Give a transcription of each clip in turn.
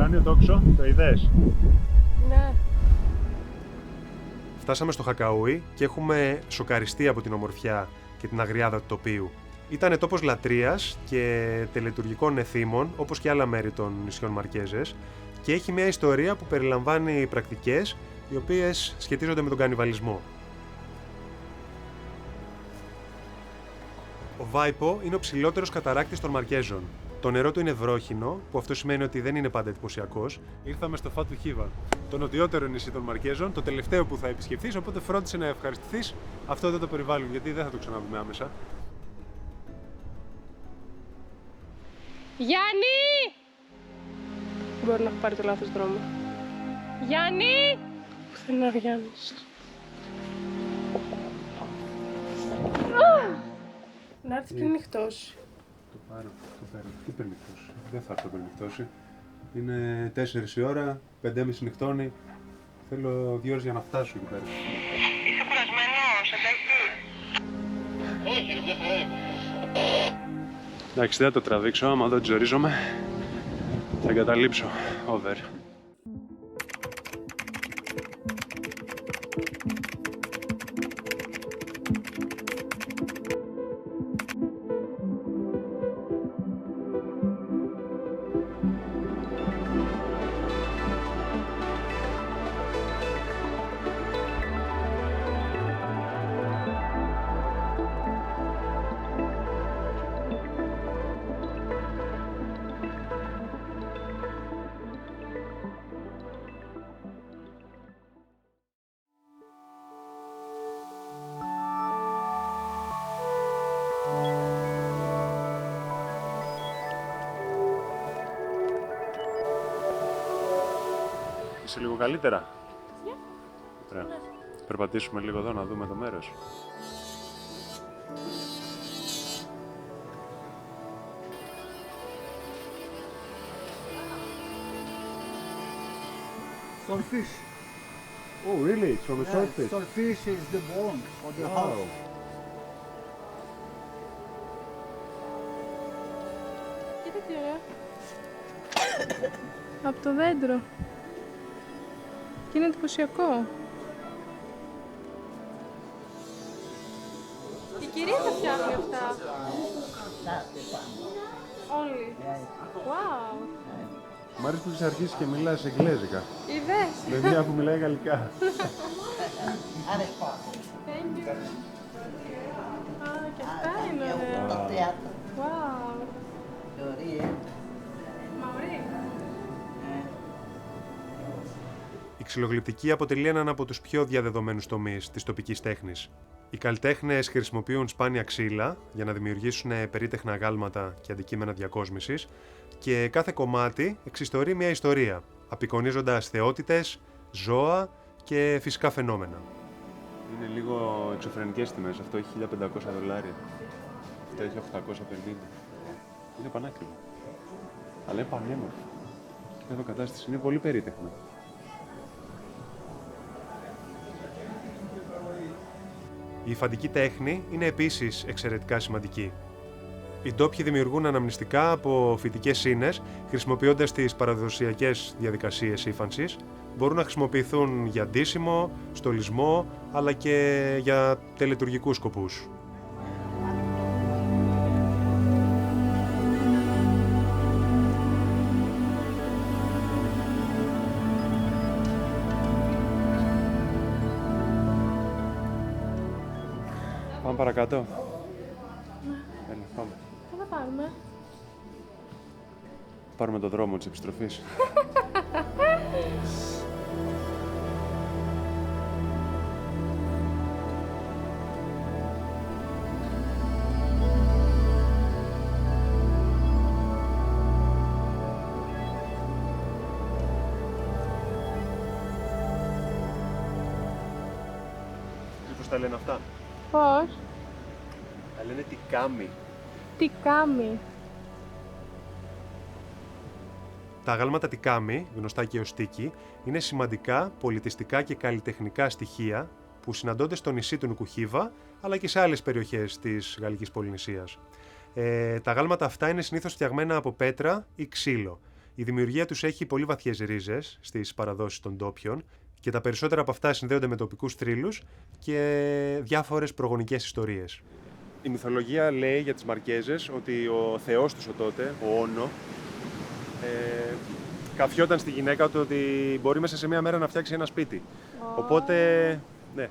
ουράνιο τόξο, το είδες? Ναι. Φτάσαμε στο Χακαούι και έχουμε σοκαριστεί από την ομορφιά και την αγριάδα του τοπίου. Ήτανε τόπος λατρείας και τελετουργικών εθήμων, όπως και άλλα μέρη των νησιών Μαρκέζες, και έχει μια ιστορία που περιλαμβάνει πρακτικές οι οποίες σχετίζονται με τον κανιβαλισμό. Ο Βάιπο είναι ο ψηλότερος καταράκτης των Μαρκέζων. Το νερό του είναι βρόχινο, που αυτό σημαίνει ότι δεν είναι πάντα εντυπωσιακός. Ήρθαμε στο Φάτου Χίβα, το νοτιότερο νησί των Μαρκέζων, το τελευταίο που θα επισκεφθείς, οπότε φρόντισε να ευχαριστηθείς αυτό εδώ το περιβάλλον, γιατί δεν θα το ξαναδούμε άμεσα. Γιάννη! Μπορεί να έχω πάρει το λάθος δρόμο. Γιάννη! Πού είναι ο Γιάννης? Να έρθει πριν νυχτώσει. Το πάρω. Τι περνυχτώσει? Δεν θα έρθω περνυχτώσει. Είναι 4 η ώρα, 5:30 νυχτώνει. Θέλω 2 ώρες για να φτάσω εκεί πέρα. Είσαι κουρασμένος, εντάξει? Όχι, δεν θα. Εντάξει, δεν θα το τραβήξω, άμα δεν τζορίζομαι, θα εγκαταλείψω. Over. Είσαι λίγο καλύτερα? Ωραία. Περπατήσουμε λίγο εδώ να δούμε το μέρος. Swordfish. Oh, really? It's from a swordfish? Swordfish is the bone of the Wow. house. Κοίτα τι ωραία. Από το δέντρο. Και είναι εντυπωσιακό. Η κυρία τα φτιάχνει αυτά. Όλοι. Wow. Μ' αρέσει που έχεις αρχίσει και μιλάς εγγλέζικα. Είδες. Με μια που μιλάει γαλλικά. Thank you. Α, και αυτά είναι ωραία. Wow. Μαουρί. Η ξυλογλυπτική αποτελεί έναν από τους πιο διαδεδομένους τομείς της τοπικής τέχνης. Οι καλλιτέχνες χρησιμοποιούν σπάνια ξύλα για να δημιουργήσουν περίτεχνα αγάλματα και αντικείμενα διακόσμησης και κάθε κομμάτι εξιστορεί μια ιστορία, απεικονίζοντας θεότητες, ζώα και φυσικά φαινόμενα. Είναι λίγο εξωφρενικές τιμές. Αυτό έχει $1.500. Αυτό έχει 850. Είναι πανάκριβο. Αλλά είναι πανέμορφο. Και εδώ κατάσταση είναι πολύ περίτεχνα. Η υφαντική τέχνη είναι επίσης εξαιρετικά σημαντική. Οι ντόπιοι δημιουργούν αναμνηστικά από φυτικές ίνες, χρησιμοποιώντας τις παραδοσιακές διαδικασίες ύφανσης. Μπορούν να χρησιμοποιηθούν για ντύσιμο, στολισμό, αλλά και για τελετουργικούς σκοπούς. Πάμε παρακάτω. Έλα, πάμε. Τι θα πάρουμε? Πάρουμε το δρόμο της επιστροφής. Πώς τα λένε αυτά? Πώς? Τα λένε τικάμι. Τι κάμει? Τα αγάλματα τικάμι, γνωστά και ως τίκι, είναι σημαντικά πολιτιστικά και καλλιτεχνικά στοιχεία που συναντώνται στο νησί του Νουκουχίβα, αλλά και σε άλλες περιοχές της Γαλλικής Πολυνησίας. Τα αγάλματα αυτά είναι συνήθως φτιαγμένα από πέτρα ή ξύλο. Η δημιουργία τους έχει πολύ βαθιές ρίζες στις παραδόσεις των ντόπιων και τα περισσότερα από αυτά συνδέονται με τοπικούς θρύλους και διάφορες προγονικές ιστορίες. Η μυθολογία λέει για τις Μαρκέζες ότι ο θεός τους τότε, ο Όνο, καφιόταν στη γυναίκα του ότι μπορεί μέσα σε μία μέρα να φτιάξει ένα σπίτι. Οπότε, ναι,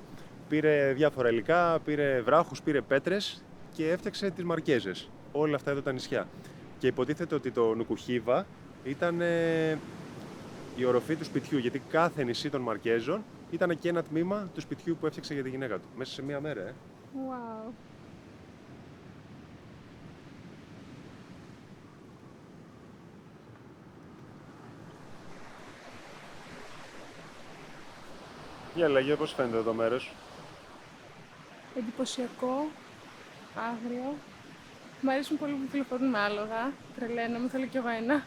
πήρε διάφορα υλικά, πήρε βράχους, πήρε πέτρες και έφτιαξε τις Μαρκέζες. Όλα αυτά εδώ τα νησιά. Και υποτίθεται ότι το Νουκουχίβα ήταν η οροφή του σπιτιού, γιατί κάθε νησί των Μαρκέζων ήταν και ένα τμήμα του σπιτιού που έφτιαξε για τη γυναίκα του. Μέσα σε μία μέρα, Wow. Για λέγε, πώς φαίνεται το μέρος? Εντυπωσιακό, άγριο. Μ' αρέσουν πολύ που κυκλοφορούν με άλογα. Τρελαίνομαι, θέλω κι εγώ ένα.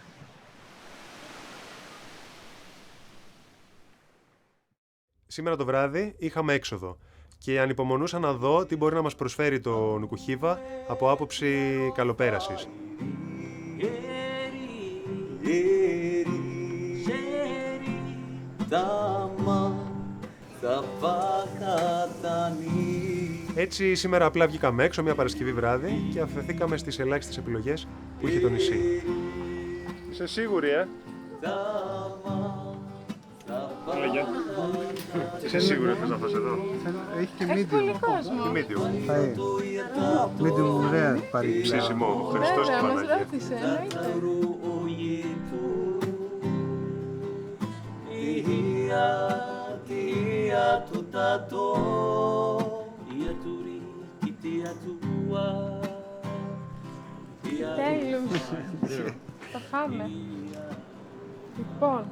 Σήμερα το βράδυ είχαμε έξοδο και ανυπομονούσα να δω τι μπορεί να μας προσφέρει το Νουκουχίβα από άποψη καλοπέρασης. Έτσι σήμερα απλά βγήκαμε έξω μια Παρασκευή βράδυ και αφαιθήκαμε στις ελάχιστες επιλογές που είχε το νησί. Είσαι σίγουρη, Λέγε. Είσαι σίγουρη ότι θες να φας εδώ? Έχει και Έχει πολύ medium. κόσμο. Τι medium? Medium rare παρήγγειλα. Ψήσιμο, ο Χριστός και η Βέβαια, μας Παναγία. ρώτησε, εννοείται. Τέλος. Θα φάμε. Λοιπόν,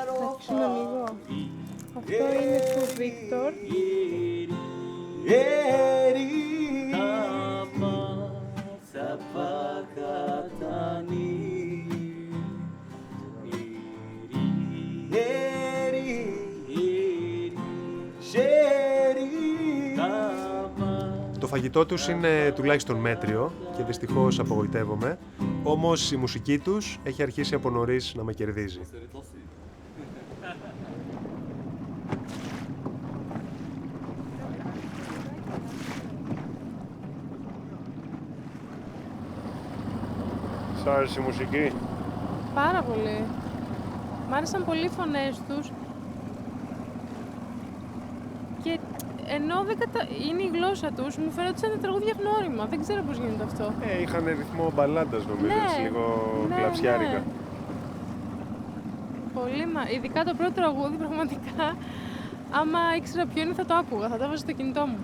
θα αρχίσουμε λίγο. Αυτό είναι του Βίκτορ. Το φαγητό τους είναι τουλάχιστον μέτριο και δυστυχώς απογοητεύομαι, όμως η μουσική τους έχει αρχίσει από νωρίς να με κερδίζει. Σ' άρεσε η μουσική? Πάρα πολύ. Μ' άρεσαν πολύ οι φωνές τους. Και ενώ είναι η γλώσσα τους, μου φαίνεται ότι σαν τραγούδια γνώριμα. Δεν ξέρω πώς γίνεται αυτό. Είχαν ρυθμό μπαλάντας νομίζω, Ναι, έτσι, λίγο ναι, κλαψιάρικα. ναι. Πολύ ειδικά το πρώτο τραγούδι, πραγματικά, άμα ήξερα ποιο είναι θα το άκουγα, θα το έβαζα στο κινητό μου.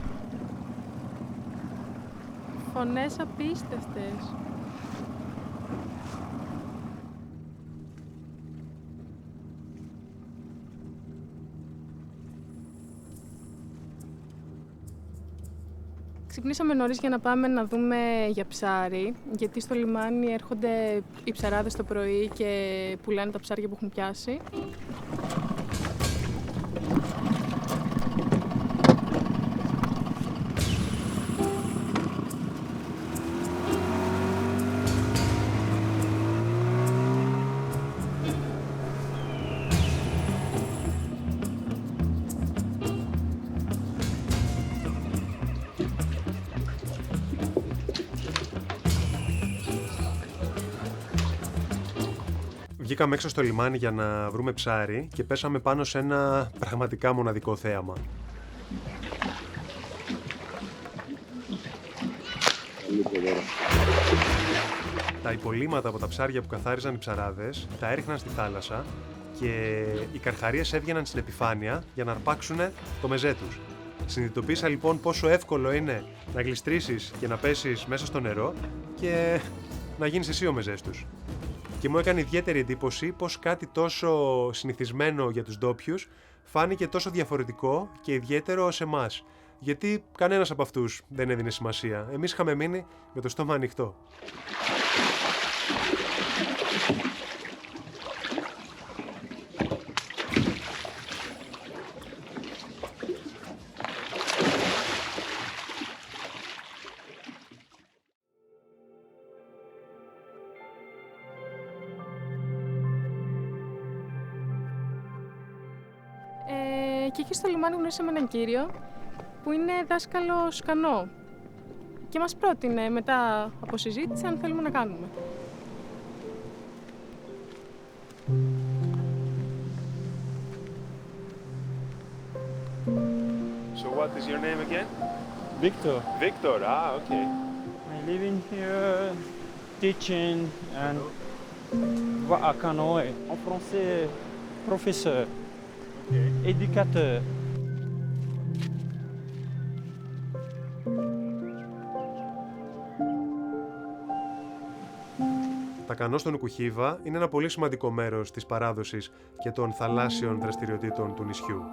Φωνές απίστευτες. Ξυπνήσαμε νωρίς για να πάμε να δούμε για ψάρι, γιατί στο λιμάνι έρχονται οι ψαράδες το πρωί και πουλάνε τα ψάρια που έχουν πιάσει. Βγήκαμε έξω στο λιμάνι για να βρούμε ψάρι και πέσαμε πάνω σε ένα πραγματικά μοναδικό θέαμα. Τα υπολείμματα από τα ψάρια που καθάριζαν οι ψαράδες τα έριχναν στη θάλασσα και οι καρχαρίες έβγαιναν στην επιφάνεια για να αρπάξουν το μεζέ τους. Συνειδητοποίησα λοιπόν πόσο εύκολο είναι να γλιστρήσεις και να πέσεις μέσα στο νερό και να γίνεις εσύ ο μεζές τους. Και μου έκανε ιδιαίτερη εντύπωση πως κάτι τόσο συνηθισμένο για τους ντόπιους φάνηκε τόσο διαφορετικό και ιδιαίτερο σε εμάς. Γιατί κανένας από αυτούς δεν έδινε σημασία. Εμείς είχαμε μείνει με το στόμα ανοιχτό. στο λιμάνι γνωρίσαμε έναν κύριο που είναι δάσκαλος κανό και μας πρότεινε μετά από συζήτηση αν θέλουμε να κάνουμε. So what is your name again? Victor, Victor. Ah, okay. I live in here teaching and à canoë. En français, professeur, éducateur. Τα κανό στον Ουκουχίβα είναι ένα πολύ σημαντικό μέρος της παράδοσης και των θαλάσσιων δραστηριοτήτων του νησιού.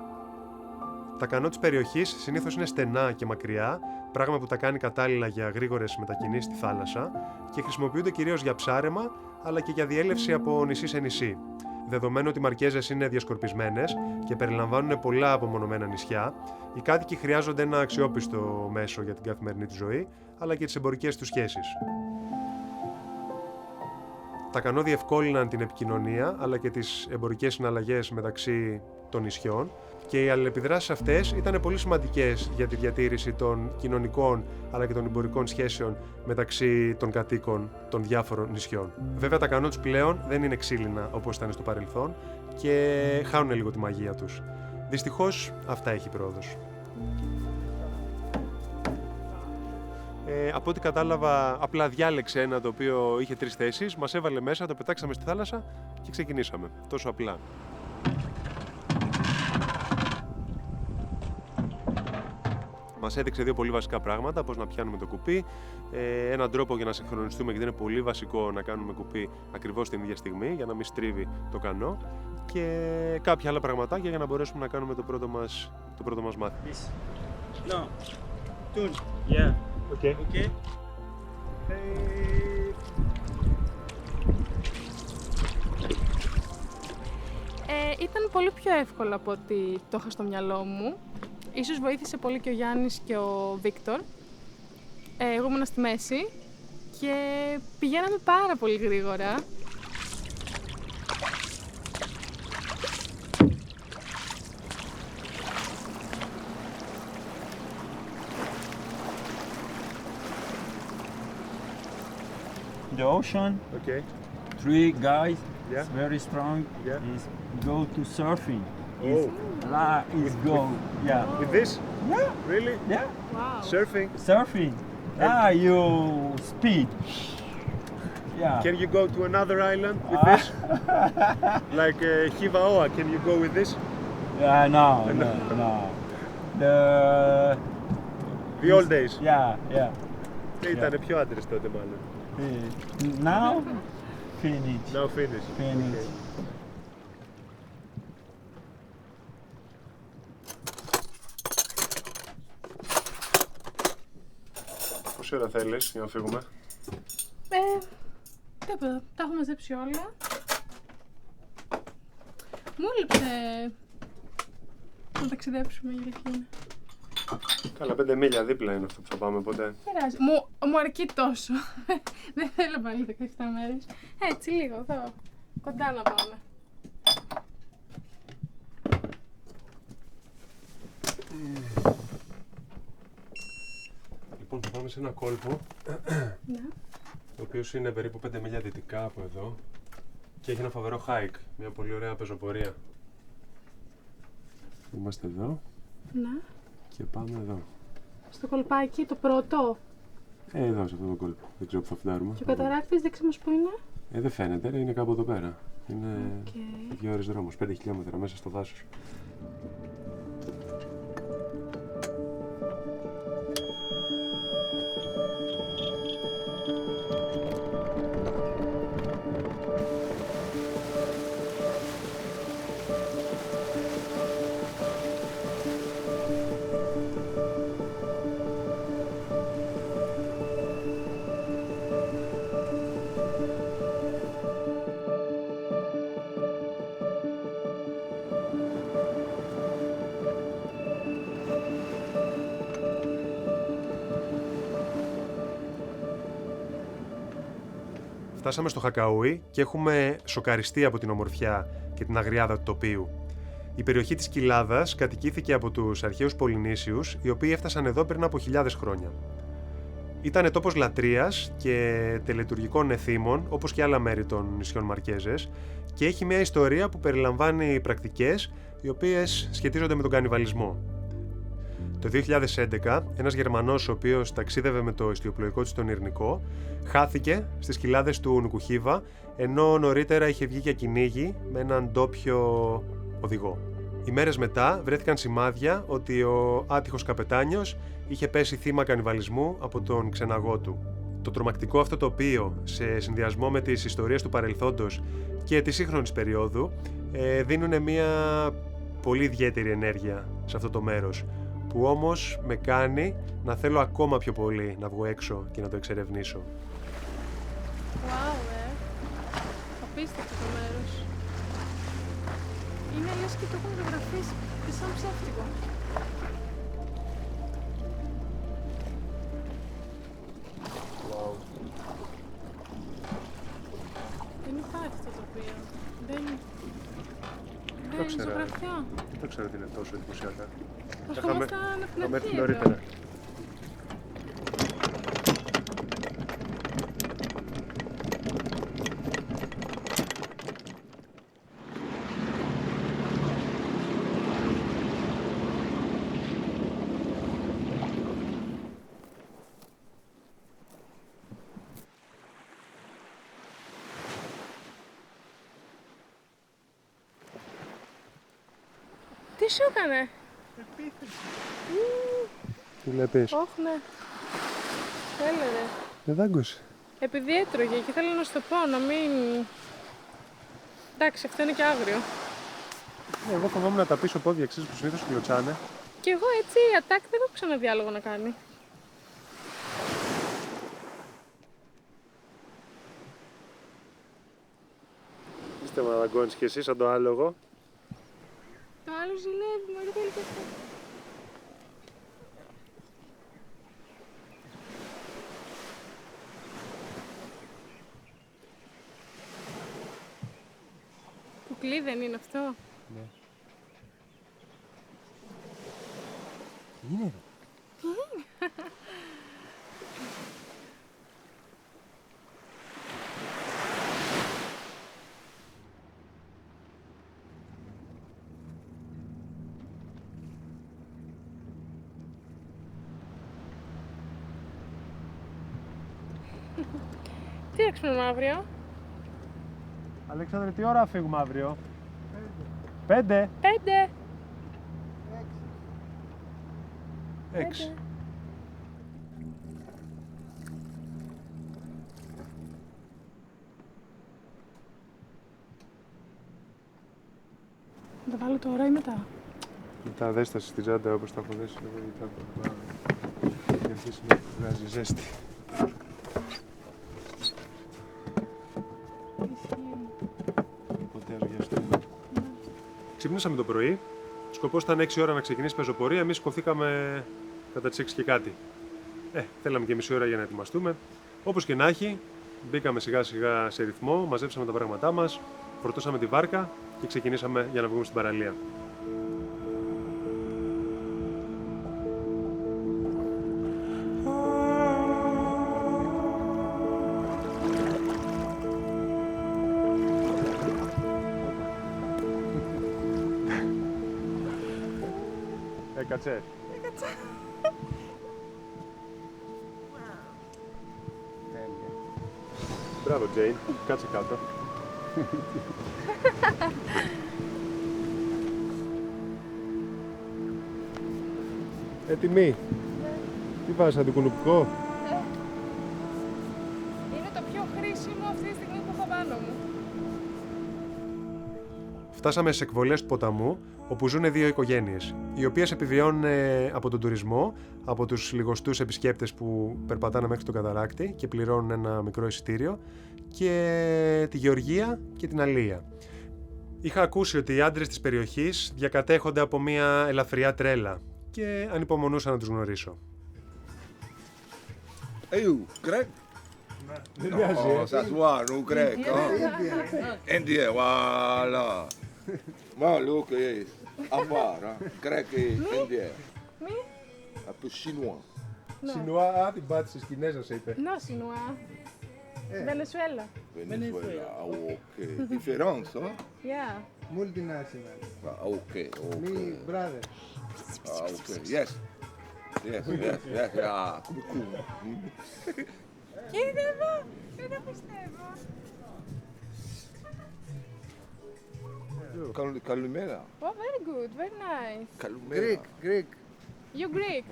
Τα κανό της περιοχής συνήθως είναι στενά και μακριά, πράγμα που τα κάνει κατάλληλα για γρήγορες μετακινήσεις στη θάλασσα και χρησιμοποιούνται κυρίως για ψάρεμα αλλά και για διέλευση από νησί σε νησί. Δεδομένου ότι οι μαρκέζες είναι διασκορπισμένες και περιλαμβάνουν πολλά απομονωμένα νησιά, οι κάτοικοι χρειάζονται ένα αξιόπιστο μέσο για την καθημερινή του ζωή αλλά και τις εμπορικές τους σχέσεις. Τα κανό διευκόλυναν την επικοινωνία αλλά και τις εμπορικές συναλλαγές μεταξύ των νησιών και οι αλληλεπιδράσεις αυτές ήταν πολύ σημαντικές για τη διατήρηση των κοινωνικών αλλά και των εμπορικών σχέσεων μεταξύ των κατοίκων των διάφορων νησιών. Βέβαια τα κανό τους πλέον δεν είναι ξύλινα όπως ήταν στο παρελθόν και χάνουν λίγο τη μαγεία τους. Δυστυχώς αυτά έχει πρόοδος. Από ό,τι κατάλαβα, απλά διάλεξε ένα το οποίο είχε 3 θέσεις, μας έβαλε μέσα, το πετάξαμε στη θάλασσα και ξεκινήσαμε. Τόσο απλά. Μας έδειξε 2 πολύ βασικά πράγματα, πώς να πιάνουμε το κουπί, έναν τρόπο για να συγχρονιστούμε, γιατί είναι πολύ βασικό να κάνουμε κουπί ακριβώς την ίδια στιγμή, για να μην στρίβει το κανό, και κάποια άλλα πραγματάκια για να μπορέσουμε να κάνουμε το πρώτο μας μάθημα. No. Tune. Yeah. Okay. Okay. Ήταν πολύ πιο εύκολο από ό,τι το είχα στο μυαλό μου. Ίσως βοήθησε πολύ και ο Γιάννης και ο Βίκτορ. Εγώ ήμουν στη μέση και πηγαίναμε πάρα πολύ γρήγορα. The ocean. Okay. 3 guys. Yeah. It's very strong. Yeah. Is go to surfing. Oh. Is go. Yeah. With this? Yeah. Really? Yeah. Wow. Surfing? Surfing. You speed. Yeah. Can you go to another island with this? Like Hivaoa, can you go with this? No. The old days. Yeah. Ήτανε πιο άντρες τότε μάλλον. Now finish. Now finish. Finish. Πόση ώρα θέλεις για να φύγουμε? Τίποτα, τα έχω μαζέψει όλα. Μου έλειψε να ταξιδέψουμε, η αλήθεια είναι. Καλά, 5 μίλια δίπλα είναι αυτό που θα πάμε ποτέ. Πειράζει. Μου αρκεί τόσο. Δεν θέλω πάλι 17 μέρες. Έτσι λίγο, εδώ. Κοντά να πάμε. Λοιπόν, θα πάμε σε ένα κόλπο, Ναι. ο οποίος είναι περίπου 5 μίλια δυτικά από εδώ και έχει ένα φοβερό hike, μια πολύ ωραία πεζοπορία. Είμαστε εδώ Ναι. και πάμε εδώ. Στο κολπάκι, το πρώτο. Εδώ, σε αυτό το κόλπο. Δεν ξέρω που θα φτάρουμε. Και ο καταράκτης, δείξε μας που είναι. Δεν φαίνεται, είναι κάπου εδώ πέρα. Είναι Okay. 2 ώρες δρόμος, 5 χιλιόμετρα μέσα στο δάσος. Φτάσαμε στο Χακαούι και έχουμε σοκαριστεί από την ομορφιά και την αγριάδα του τοπίου. Η περιοχή της Κοιλάδας κατοικήθηκε από τους αρχαίους Πολυνήσιους, οι οποίοι έφτασαν εδώ πριν από χιλιάδες χρόνια. Ήταν τόπος λατρείας και τελετουργικών εθήμων, όπως και άλλα μέρη των νησιών Μαρκέζες, και έχει μια ιστορία που περιλαμβάνει πρακτικές οι οποίες σχετίζονται με τον κανιβαλισμό. Το 2011, ένας Γερμανός ο οποίος ταξίδευε με το ιστιοπλοϊκό του στον Ειρηνικό, χάθηκε στις κοιλάδες του Νουκουχίβα, ενώ νωρίτερα είχε βγει για κυνήγι με έναν ντόπιο οδηγό. Ημέρες μετά βρέθηκαν σημάδια ότι ο άτυχος καπετάνιος είχε πέσει θύμα κανιβαλισμού από τον ξεναγό του. Το τρομακτικό αυτό τοπίο, σε συνδυασμό με τις ιστορίες του παρελθόντος και της σύγχρονης περίοδου, δίνουν μια πολύ ιδιαίτερη ενέργεια σε αυτό το μέρος, που όμως με κάνει να θέλω ακόμα πιο πολύ να βγω έξω και να το εξερευνήσω. Wow, απίστευτο το μέρος. Είναι λες και το έχουν ζωγραφίσει και σαν ψεύτικο. Wow. Δεν υπάρχει το τοπίο. Δεν το είναι ξέρα. ζωγραφιά. Δεν το ξέρω ότι είναι τόσο εντυπωσιακά. Ερχόμασταν από την αρχή νωρίτερα. εδώ. Τι σου έκανε? Τι βλέπεις? Όχι, ναι. Έλα ρε. Δεν δάγκωσε. Επειδή έτρωγε και θέλω να σου το πω, να μην... Εντάξει, αυτό είναι και άγριο. Εγώ φοβόμουν να τα πίσω πόδια, ξέρεις που συνήθως κλωτσάνε. Και εγώ έτσι, η ατάκ δεν έχω ξαναδεί άλογο να κάνει. Είστε με δαγκώνεις και εσύ σαν το άλογο. Το άλλο ζηλεύει, μωρή θέλει και αυτό. Κουκλί δεν είναι αυτό? Ναι. Τι είναι? Τι έξυπνο αύριο? Αλέξανδρε, τι ώρα φύγουμε αύριο? 5. 5. 6. Να το βάλω τώρα ή μετά? Μετά δέστα στην τσάντα όπως τα έχω δέσει εδώ ή τα για αρχίσει να βγάζει ζέστη. Ποτέ αργιαστούμε. Ξύπνησαμε το πρωί. Σκοπός ήταν 6 ώρα να ξεκινήσει πεζοπορία. Εμείς σκοθήκαμε κατά τις 6 και κάτι. Θέλαμε και μισή ώρα για να ετοιμαστούμε. Όπως και να έχει, μπήκαμε σιγά σιγά σε ρυθμό, μαζέψαμε τα πράγματά μας, φορτώσαμε τη βάρκα και ξεκινήσαμε για να βγούμε στην παραλία. Έκατσε. Μπράβο, Τζέιν. Κάτσε κάτω. Έτοιμη. Τι βάζεις, αντικουνουπικό? Είναι το πιο χρήσιμο αυτή τη στιγμή που έχω πάνω μου. Φτάσαμε στις εκβολές του ποταμού, όπου ζουν δύο οικογένειες, οι οποίες επιβιώνουν από τον τουρισμό, από τους λιγοστούς επισκέπτες που περπατάνε μέχρι τον καταράκτη και πληρώνουν ένα μικρό εισιτήριο, και τη γεωργία και την αλεία. Είχα ακούσει ότι οι άντρες της περιοχής διακατέχονται από μια ελαφριά τρέλα και ανυπομονούσα να τους γνωρίσω. Greg? Δεν πειράζει, Oh, ça se voit, nous Greg. Indien, voilà. Moi, look, à part, hein, grec et indien. Μη. Un peu chinois. Σινουά, την πάτησε Κινέζα, είπε. No, Σινουά. Βενεζουέλα. Venezuela. Ah, ok. Différence, hein? Yeah. Multinational. Ah, ok, ok. Me brother. Ah, ok. Yes. Yes, yes, yes. Ah, cool. Κοίτα εδώ. Δεν το πιστεύω. Καλημέρα. Oh, very good. Very nice. Καλημέρα. Greek, Greek, You Greek.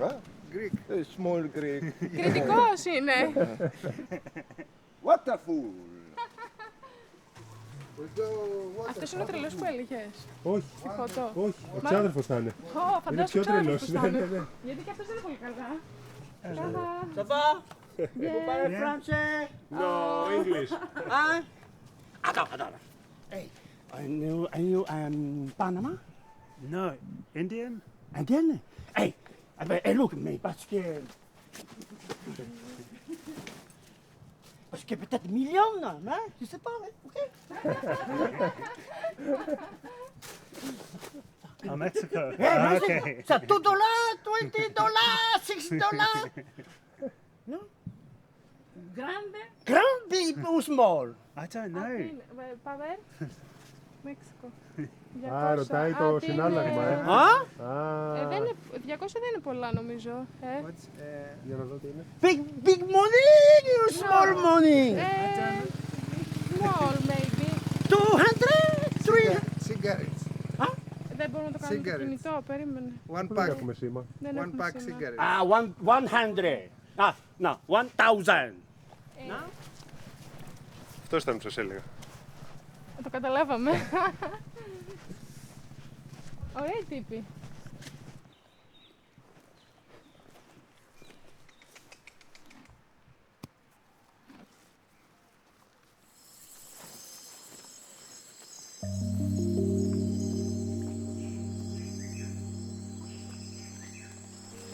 Greek. Small Greek. Κριτικός είναι. What a fool. We go what? Αυτός είναι ο τρελός που έλεγες. Όχι, Στη φωτό. όχι. Ο Μα- ξάδερφος θα είναι. Ω, Είναι φαντάζομαι πιο ξέρω τρελός. πώς Ναι, θα ναι, είναι. ναι. Γιατί και αυτός δεν είναι πολύ καλά. Ça va? Yeah. Parle français? No, English. Hein? Attends. Hey, are you Panama? No, Indian? Indienne? Hey, look, mais parce que peut-être million, hein? Je sais pas, ok? Oh, Mexico. Hey, Ah, okay. okay. Ça $2, $20, $6. No? Grand big or small? I don't know. Παβέρ. Μέξικο. Α, ρωτάει το συνάλλαγμα, Huh? Δεν είναι, 200 δεν είναι πολλά νομίζω. Για να δω τι είναι. Big money or small money? Small maybe. 200? 300? Cigarettes. Δεν μπορούμε να το κάνουμε στο Cigarettes. κινητό, περίμενε. One Δεν pack. έχουμε σήμα. Δεν One έχουμε pack σήμερα. cigarettes. 100. No, 1,000. Αυτό ήταν που σας έλεγα. Το καταλάβαμε. Ωραία τύπη.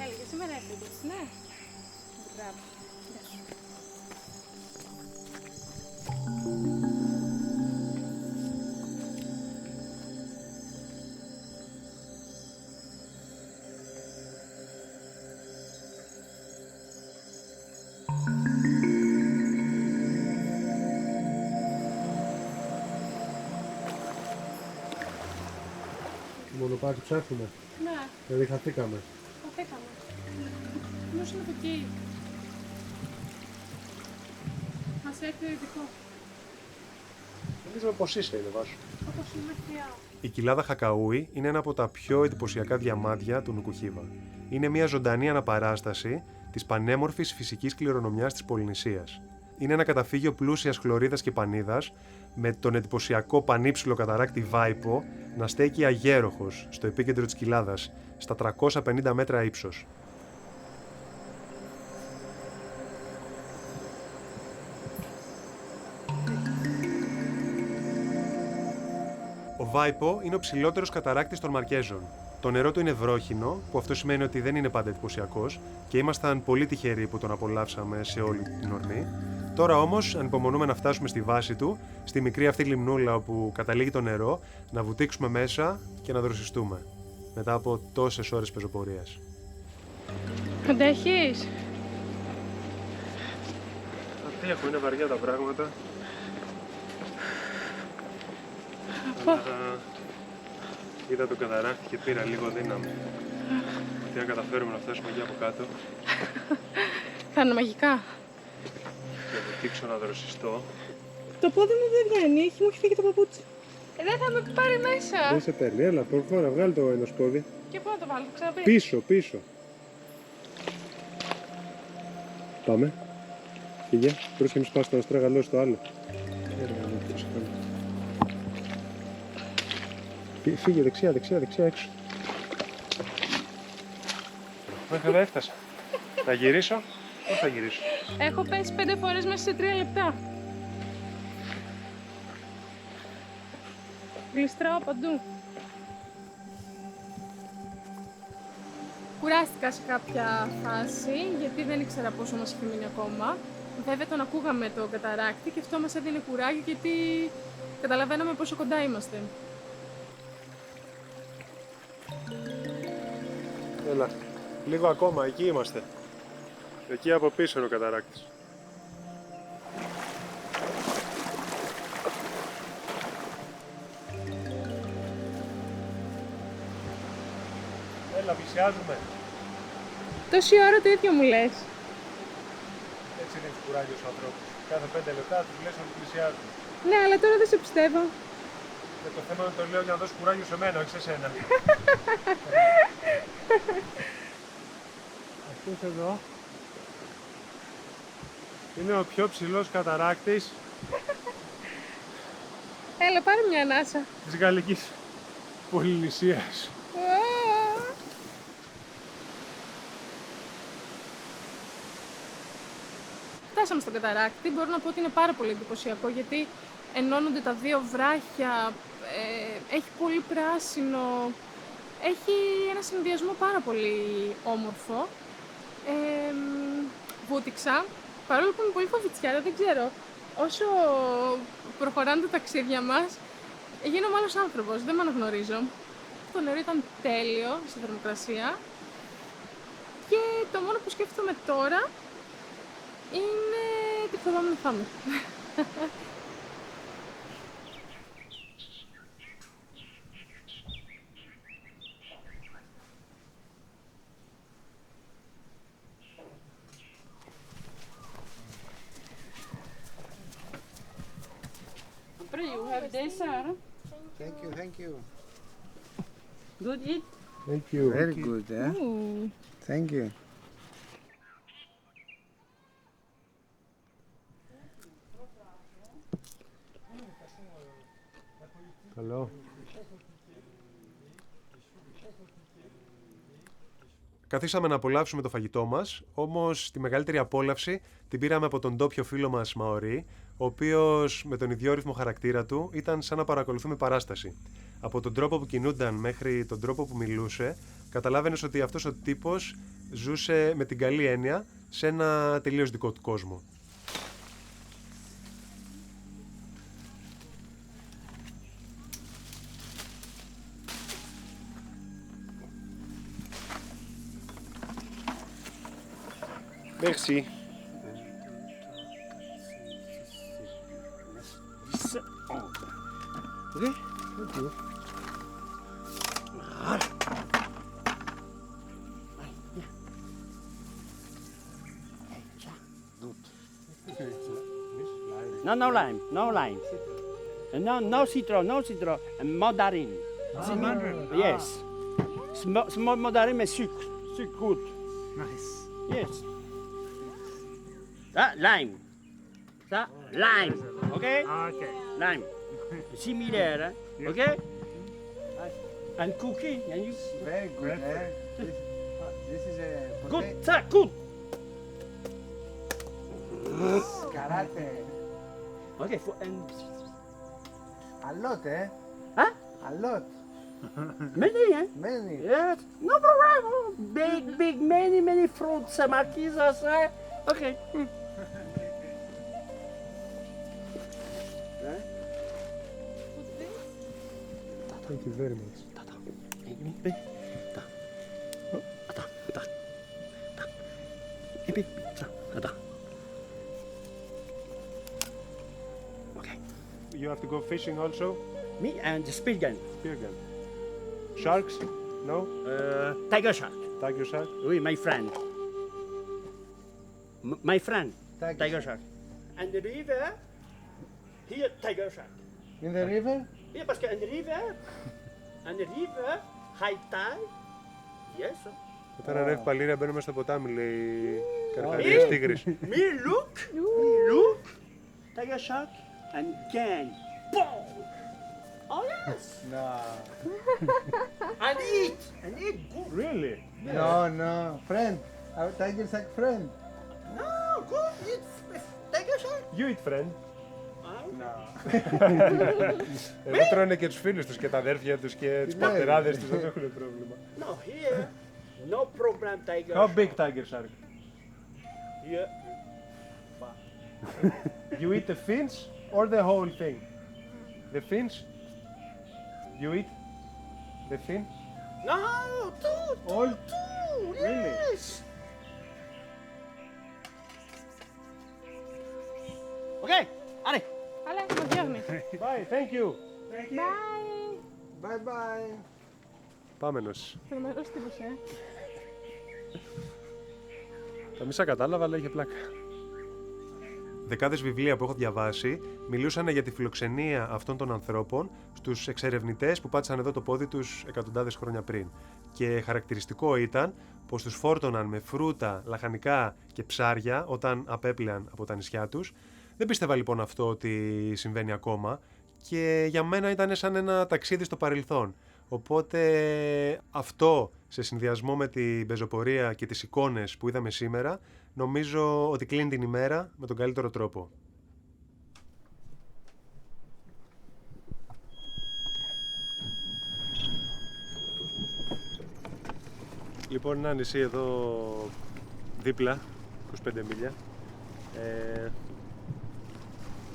Έλεγε σήμερα έφυγες, ναι. Μπράβο. Γεια σου. Μονοπάτι ψάχνουμε. Ναι, Δηλαδή χαθήκαμε. καθήκαμε. Όμως είναι από εκεί. Μας έρθει ειδικό. Νομίζουμε πως είσαι, είναι Βάσο. Όπως είναι μακριά. Η κοιλάδα Χακαούι είναι ένα από τα πιο εντυπωσιακά διαμάντια του Νουκουχίβα. Είναι μια ζωντανή αναπαράσταση της πανέμορφης φυσικής κληρονομιάς της Πολυνησίας. Είναι ένα καταφύγιο πλούσιας χλωρίδας και πανίδας, με τον εντυπωσιακό πανύψηλο καταράκτη Βάιπο να στέκει αγέροχος στο επίκεντρο της κοιλάδας, στα 350 μέτρα ύψος. Ο Βάιπο είναι ο ψηλότερος καταράκτης των Μαρκέζων. Το νερό του είναι βρόχινο, που αυτό σημαίνει ότι δεν είναι πάντα εντυπωσιακός και ήμασταν πολύ τυχεροί που τον απολαύσαμε σε όλη την ορμή. Τώρα όμως ανυπομονούμε να φτάσουμε στη βάση του, στη μικρή αυτή λιμνούλα όπου καταλήγει το νερό, να βουτήξουμε μέσα και να δροσιστούμε. Μετά από τόσες ώρες πεζοπορίας. Αντέχεις? Τι έχω, είναι βαριά τα πράγματα. Είδα τον καταράκτη και πήρα λίγο δύναμη. Ότι αν καταφέρουμε να φτάσουμε εκεί από κάτω Θα είναι μαγικά. και να βουτήξω να δροσιστώ. Το πόδι μου δεν βγαίνει, μου έχει φύγει το παπούτσι. Δεν θα με πάρει μέσα. Δεν σε παίρνει, έλα, προχώρα, βγάλει το ένα πόδι. Και πού να το βάλω, το ξαναπεί. Πίσω. Πάμε. Φύγε, πρόσεχε μη σπάσει το αστράγαλό στο άλλο. Φύγε δεξιά έξω. Μέχρι εδώ έφτασα. Θα γυρίσω, πώς θα γυρίσω. Έχω πέσει 5 φορές μέσα σε 3 λεπτά. Γλιστράω παντού. Κουράστηκα σε κάποια φάση, γιατί δεν ήξερα πόσο μας είχε μείνει ακόμα. Βέβαια τον ακούγαμε τον καταράκτη και αυτό μας έδινε κουράγιο, γιατί καταλαβαίναμε πόσο κοντά είμαστε. Έλα. Λίγο ακόμα, εκεί είμαστε. Εκεί από πίσω είναι ο καταράκτης. Έλα, πλησιάζουμε. Τόση ώρα το ίδιο μου λες. Έτσι είναι της κουράγιο στους ανθρώπους. Κάθε 5 λεπτά τους λες ότι πλησιάζουν. Ναι, αλλά τώρα δεν σε πιστεύω. Το θέμα είναι το λέω για να δώσει κουράγιο σε μένα, όχι σε σένα. Αυτός εδώ είναι ο πιο ψηλός καταράκτης Έλα, πάρε μια ανάσα. της Γαλλικής Πολυνησίας. Φτάσαμε στον καταράκτη. Μπορώ να πω ότι είναι πάρα πολύ εντυπωσιακό γιατί ενώνονται τα δύο βράχια, έχει πολύ πράσινο, έχει ένα συνδυασμό πάρα πολύ όμορφο. Βούτυξα, παρόλο που είμαι πολύ φοβητσιάρα, δεν ξέρω, όσο προχωράνε τα ταξίδια μας, γίνομαι άλλος άνθρωπος, δεν με αναγνωρίζω. Το νερό ήταν τέλειο στη θερμοκρασία και το μόνο που σκέφτομαι τώρα είναι τι φοβάμαι να φάμε. You have dessert. Thank you, thank you. Good eat. Thank you. Very good, eh? Thank you. Καλό. Καθίσαμε να απολαύσουμε το φαγητό μας, όμως τη μεγαλύτερη απόλαυση την πήραμε από τον ντόπιο φίλο μας Μαωρί, ο οποίος με τον ιδιόρυθμο χαρακτήρα του ήταν σαν να παρακολουθούμε παράσταση. Από τον τρόπο που κινούνταν μέχρι τον τρόπο που μιλούσε, καταλάβαινες ότι αυτός ο τύπος ζούσε με την καλή έννοια σε ένα τελείως δικό του κόσμο. Merci. Okay? No, no lime, no lime. No citron, no citron. Mandarin. Yes. Small mandarin, mais sucre. Sucre good. Nice. Yes. Ça, lime. Ça, lime. Okay? Okay. Lime. Similaire, hein? Okay? And cookie. And you. Very good, eh? This is a Good, ça, good. karate. Okay, for and A lot, eh? huh? A lot. Many, eh? Many. Yes. No problem. Big, many fruits, marquisas, eh? Okay. Thank you very much. Okay. You have to go fishing also? Me and Spilgan. Speargun. Sharks? No? Tiger shark. Tiger shark? Oui, my friend. My friend. Tiger Tiger shark. And the river. Here, tiger shark. In the river? Yeah, parce qu'un river. And the river, high tide. Yes. Όταν ανέβει παλήρια μπαίνουμε στο ποτάμι, λέει καρχαρίες τίγρης. Me look. Tiger shark and can. Boom. Oh yes. No. And eat good. Really? No. Friend. Our tiger shark friend. No, good. Eat tiger shark. You eat friend. No. Εδώ τρώνε και τους φίλους τους και τα αδέρφια τους και τις πατεράδες τους, δεν έχουν πρόβλημα. No, here, no problem tiger How shark. big tiger shark? Here, You eat the fins or the whole thing? The fins? You eat the fin? no, two. All? Really? Okay, allez. Αλλά με διώχνει. Bye, thank you. Bye. Bye bye. Πάμενος. Τρομερός τύπος, Τα μισά κατάλαβα, αλλά είχε πλάκα. Δεκάδες βιβλία που έχω διαβάσει μιλούσαν για τη φιλοξενία αυτών των ανθρώπων στους εξερευνητές που πάτησαν εδώ το πόδι τους εκατοντάδες χρόνια πριν. Και χαρακτηριστικό ήταν πως τους φόρτωναν με φρούτα, λαχανικά και ψάρια όταν απέπλεαν από τα νησιά τους. Δεν πίστευα λοιπόν αυτό ότι συμβαίνει ακόμα και για μένα ήταν σαν ένα ταξίδι στο παρελθόν. Οπότε αυτό σε συνδυασμό με την πεζοπορία και τις εικόνες που είδαμε σήμερα, νομίζω ότι κλείνει την ημέρα με τον καλύτερο τρόπο. Λοιπόν, ένα νησί εδώ δίπλα, 25 μίλια.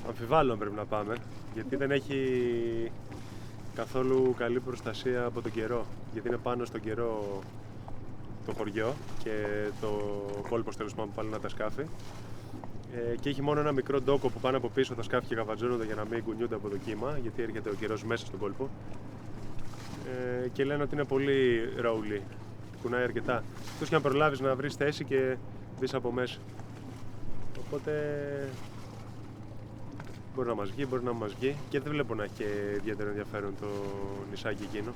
Αμφιβάλλω αν πρέπει να πάμε, γιατί δεν έχει καθόλου καλή προστασία από τον καιρό. Γιατί είναι πάνω στον καιρό το χωριό και το κόλπος τέλος πάντων που πάνε τα σκάφη. Και έχει μόνο ένα μικρό ντόκο που πάνε από πίσω τα σκάφη και γαβατζώνονται για να μην κουνιούνται από το κύμα, γιατί έρχεται ο καιρός μέσα στον κόλπο. Και λένε ότι είναι πολύ ρόουλι, κουνάει αρκετά. Εκτός και αν προλάβεις να βρεις θέση και μπεις από μέσα. Οπότε μπορεί να μας βγει, μπορεί να μας βγει και δεν βλέπω να έχει και ιδιαίτερο ενδιαφέρον το νησάκι εκείνο.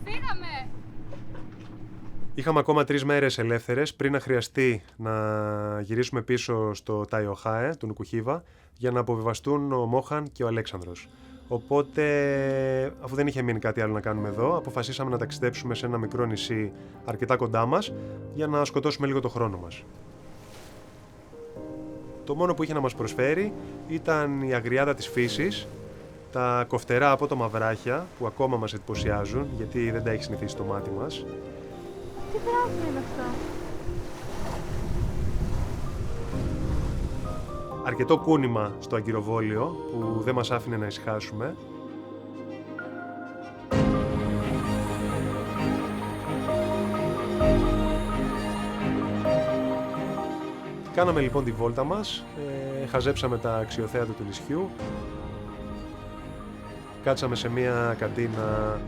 Φύγαμε! Είχαμε ακόμα 3 μέρες ελεύθερες πριν να χρειαστεί να γυρίσουμε πίσω στο Ταϊοχάε του Νουκουχίβα για να αποβιβαστούν ο Μόχαν και ο Αλέξανδρος. Οπότε, αφού δεν είχε μείνει κάτι άλλο να κάνουμε εδώ, αποφασίσαμε να ταξιδέψουμε σε ένα μικρό νησί αρκετά κοντά μας για να σκοτώσουμε λίγο το χρόνο μας. Το μόνο που είχε να μας προσφέρει ήταν η αγριάδα της φύσης, τα κοφτερά απότομα βράχια που ακόμα μας εντυπωσιάζουν γιατί δεν τα έχει συνηθίσει το μάτι μας. Τι πράγμα είναι αυτό? Αρκετό κούνημα στο αγκυροβόλιο που δεν μας άφηνε να ησυχάσουμε. Κάναμε λοιπόν τη βόλτα μας, χαζέψαμε τα αξιοθέατα του νησιού, κάτσαμε σε μια καντίνα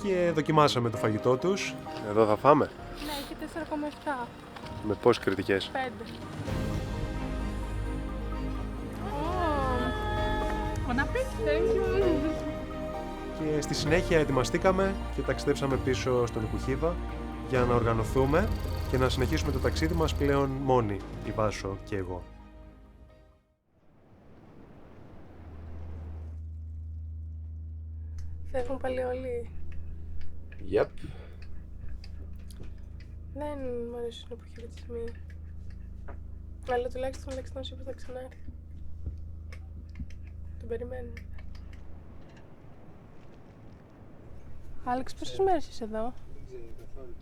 και δοκιμάσαμε το φαγητό τους. Εδώ θα φάμε. Ναι, έχει 4,7. Με πόσες κριτικές? 5. Bon appétit! Και στη συνέχεια ετοιμαστήκαμε και ταξιδέψαμε πίσω στον Νουκουχίβα για να οργανωθούμε και να συνεχίσουμε το ταξίδι μας πλέον μόνοι, η Βάσο και εγώ. Φεύγουν πάλι όλοι. Yep. Δεν μου αρέσουν οι αποχαιρετισμοί. Αλλά τουλάχιστον ο Αλέξανδρος είπε θα ξανάρθει. Τον περιμένουμε. Άλεξ, πόσες μέρες είσαι εδώ? Δεν ξέρω καθόλου.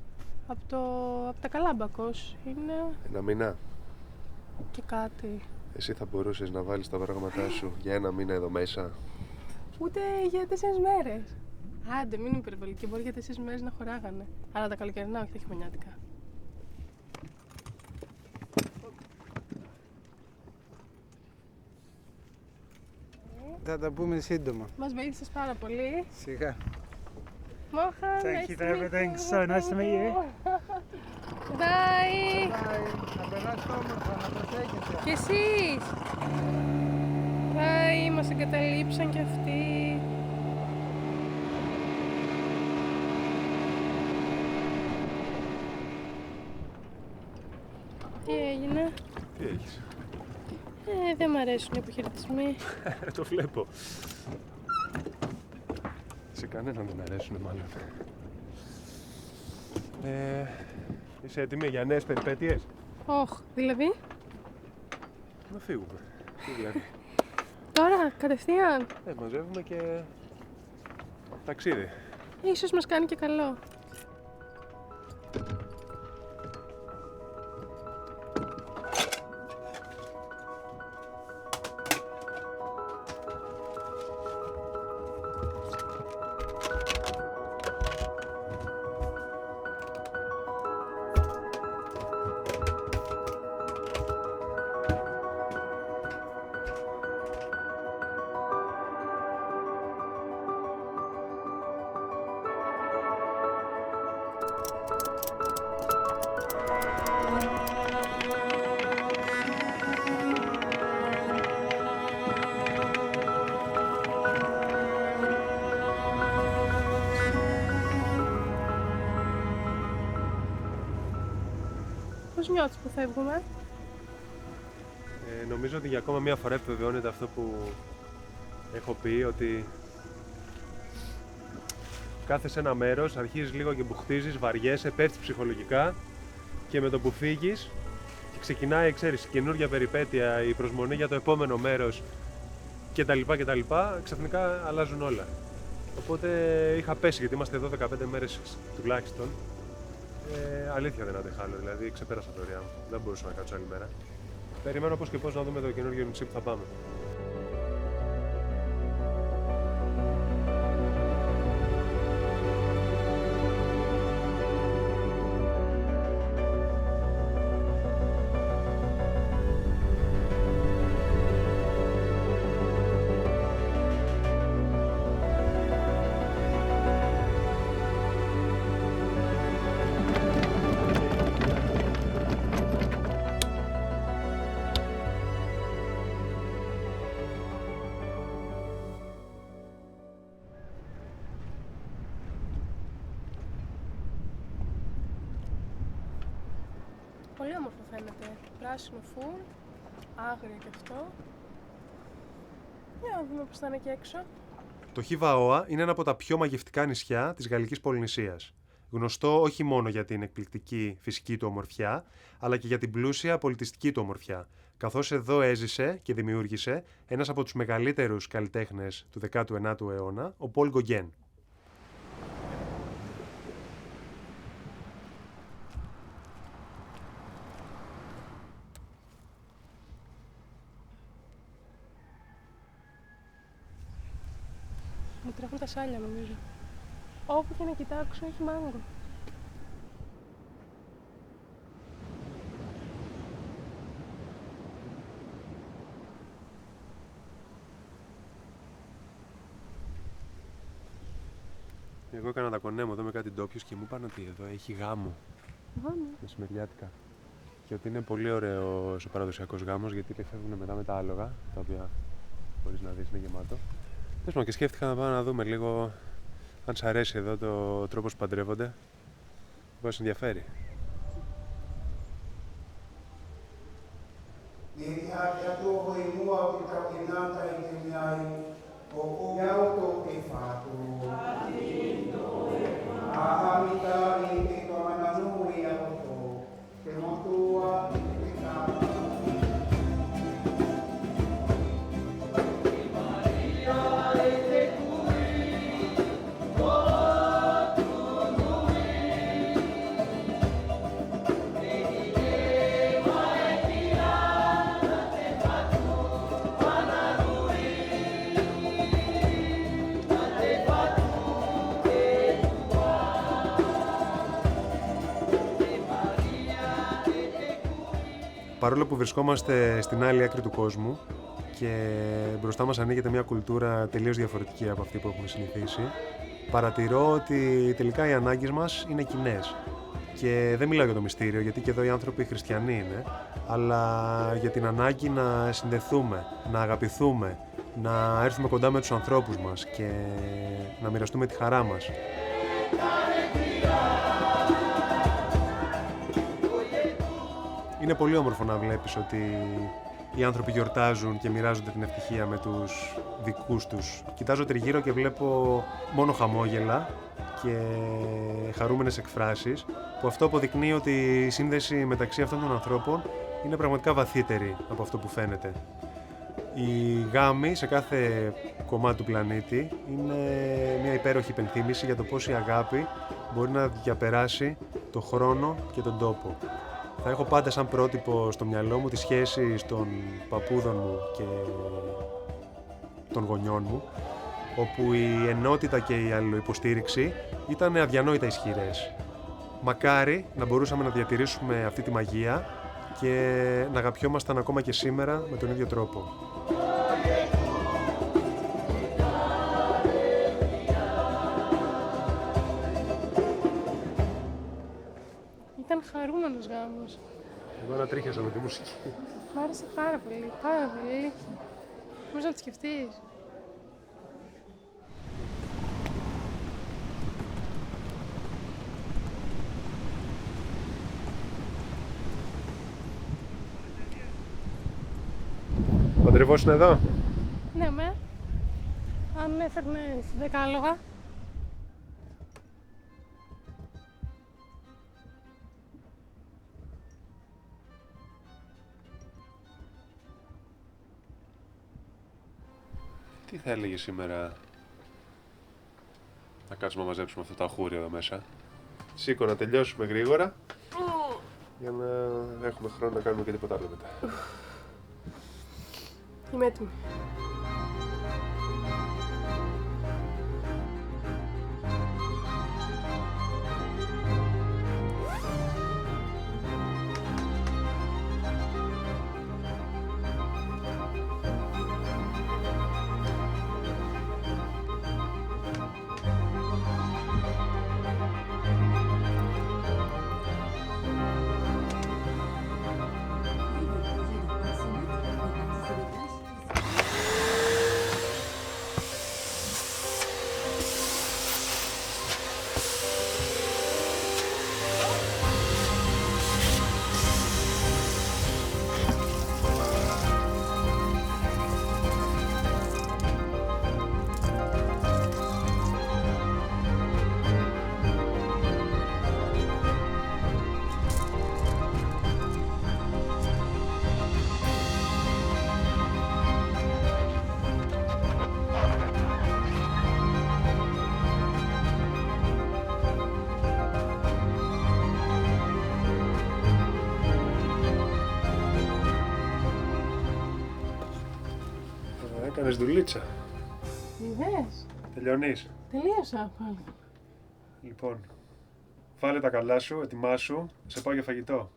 Από τα Καλάμπακος είναι Ένα μήνα. και κάτι. Εσύ θα μπορούσες να βάλεις τα πράγματά σου για ένα μήνα εδώ μέσα? Ούτε για 4 μέρες. Άντε, μην είναι υπερβολική. Μπορεί για 4 μέρες να χωράγανε. Αλλά τα καλοκαιρινά, όχι τα χειμωνιάτικα. Θα τα πούμε σύντομα. Μας βοήθησες πάρα πολύ. Σιγά. Μόχαν, Thank you for everything. So nice to meet you. Bye. Να περάσετε όμορφα, να προσέχετε. Και εσείς. Bye, μας εγκαταλείψαν κι αυτοί. Τι έγινε? Τι έχεις? Δεν μ' αρέσουν οι αποχαιρετισμοί. Το βλέπω. Σε κανέναν δεν αρέσουν μάλλον. Είσαι έτοιμη για νέες περιπέτειες? Όχ, δηλαδή. Να φύγουμε. Τι δηλαδή? Τώρα, κατευθείαν. Μαζεύουμε και ταξίδι. Ίσως μας κάνει και καλό. Πώς νιώθεις που φεύγουμε? Νομίζω ότι για ακόμα μία φορά επιβεβαιώνεται αυτό που έχω πει, ότι κάθεσαι σε ένα μέρος, αρχίζεις λίγο και μπουχτίζεις, βαριέσαι, πέφτεις ψυχολογικά και με το που φύγεις και ξεκινάει, ξέρεις, καινούργια περιπέτεια, η προσμονή για το επόμενο μέρος κτλ. Ξαφνικά αλλάζουν όλα. Οπότε είχα πέσει, γιατί είμαστε εδώ 15 μέρες τουλάχιστον. Αλήθεια δεν αντεχάλω, δηλαδή ξεπέρασα τα ωριά μου. Δεν μπορούσα να κάτσω άλλη μέρα. Περιμένω πώς και πώς να δούμε το καινούργιο νησί που θα πάμε. Πολύ όμορφο φαίνεται. Πράσινο φουλ, άγρια και αυτό. Για να δούμε πώς θα είναι και έξω. Το Χιβαόα είναι ένα από τα πιο μαγευτικά νησιά της Γαλλικής Πολυνησίας. Γνωστό όχι μόνο για την εκπληκτική φυσική του ομορφιά, αλλά και για την πλούσια πολιτιστική του ομορφιά, καθώς εδώ έζησε και δημιούργησε ένας από τους μεγαλύτερους καλλιτέχνες του 19ου αιώνα, ο Πολ Γκογκέν. Μου τρέχουν τα σάλια νομίζω. Όπου και να κοιτάξω έχει μάγκο. Εγώ έκανα τα κονέ μου εδώ με κάτι ντόπιους και μου είπαν ότι εδώ έχει γάμο. Γάμο. Μεσημεριάτικα. Και ότι είναι πολύ ωραίος ο παραδοσιακός γάμος, γιατί φεύγουν μετά με τα άλογα, τα οποία μπορείς να δεις, είναι γεμάτο. Τέλος πάντων, και σκέφτηκα να πάμε να δούμε λίγο αν σ' αρέσει εδώ το τρόπος που παντρεύονται. Μπορεί να σε ενδιαφέρει. Παρόλο που βρισκόμαστε στην άλλη άκρη του κόσμου και μπροστά μας ανοίγεται μια κουλτούρα τελείως διαφορετική από αυτή που έχουμε συνηθίσει, παρατηρώ ότι τελικά οι ανάγκες μας είναι κοινές. Και δεν μιλάω για το μυστήριο, γιατί και εδώ οι άνθρωποι χριστιανοί είναι, αλλά για την ανάγκη να συνδεθούμε, να αγαπηθούμε, να έρθουμε κοντά με τους ανθρώπους μας και να μοιραστούμε τη χαρά μας. Είναι πολύ όμορφο να βλέπεις ότι οι άνθρωποι γιορτάζουν και μοιράζονται την ευτυχία με τους δικούς τους. Κοιτάζω τριγύρω και βλέπω μόνο χαμόγελα και χαρούμενες εκφράσεις, που αυτό αποδεικνύει ότι η σύνδεση μεταξύ αυτών των ανθρώπων είναι πραγματικά βαθύτερη από αυτό που φαίνεται. Οι γάμοι σε κάθε κομμάτι του πλανήτη είναι μια υπέροχη υπενθύμηση για το πώς η αγάπη μπορεί να διαπεράσει το χρόνο και τον τόπο. Θα έχω πάντα σαν πρότυπο στο μυαλό μου τη σχέση των παππούδων μου και των γονιών μου, όπου η ενότητα και η αλληλοϊποστήριξη ήταν αδιανόητα ισχυρές. Μακάρι να μπορούσαμε να διατηρήσουμε αυτή τη μαγεία και να αγαπιόμασταν ακόμα και σήμερα με τον ίδιο τρόπο. Ήταν χαρούμενος γάμος. Εγώ ανατρίχιασα με τη μουσική. Μ' άρεσε πάρα πολύ, πάρα πολύ. Μπορείς να το σκεφτείς. παντρευόσουν εδώ? Ναι, αν έφερνες 10 άλογα. Τι θα έλεγε σήμερα να κάτσουμε να μαζέψουμε αυτά τα οχούρια εδώ μέσα? Σήκω να τελειώσουμε γρήγορα για να έχουμε χρόνο να κάνουμε και τίποτα άλλο μετά. Είμαι έτοιμη. Έκανες δουλίτσα. Είδες. Τελειώνεις? Τελείωσα πάλι. Λοιπόν, βάλε τα καλά σου, ετοιμάσου, σε πάω για φαγητό.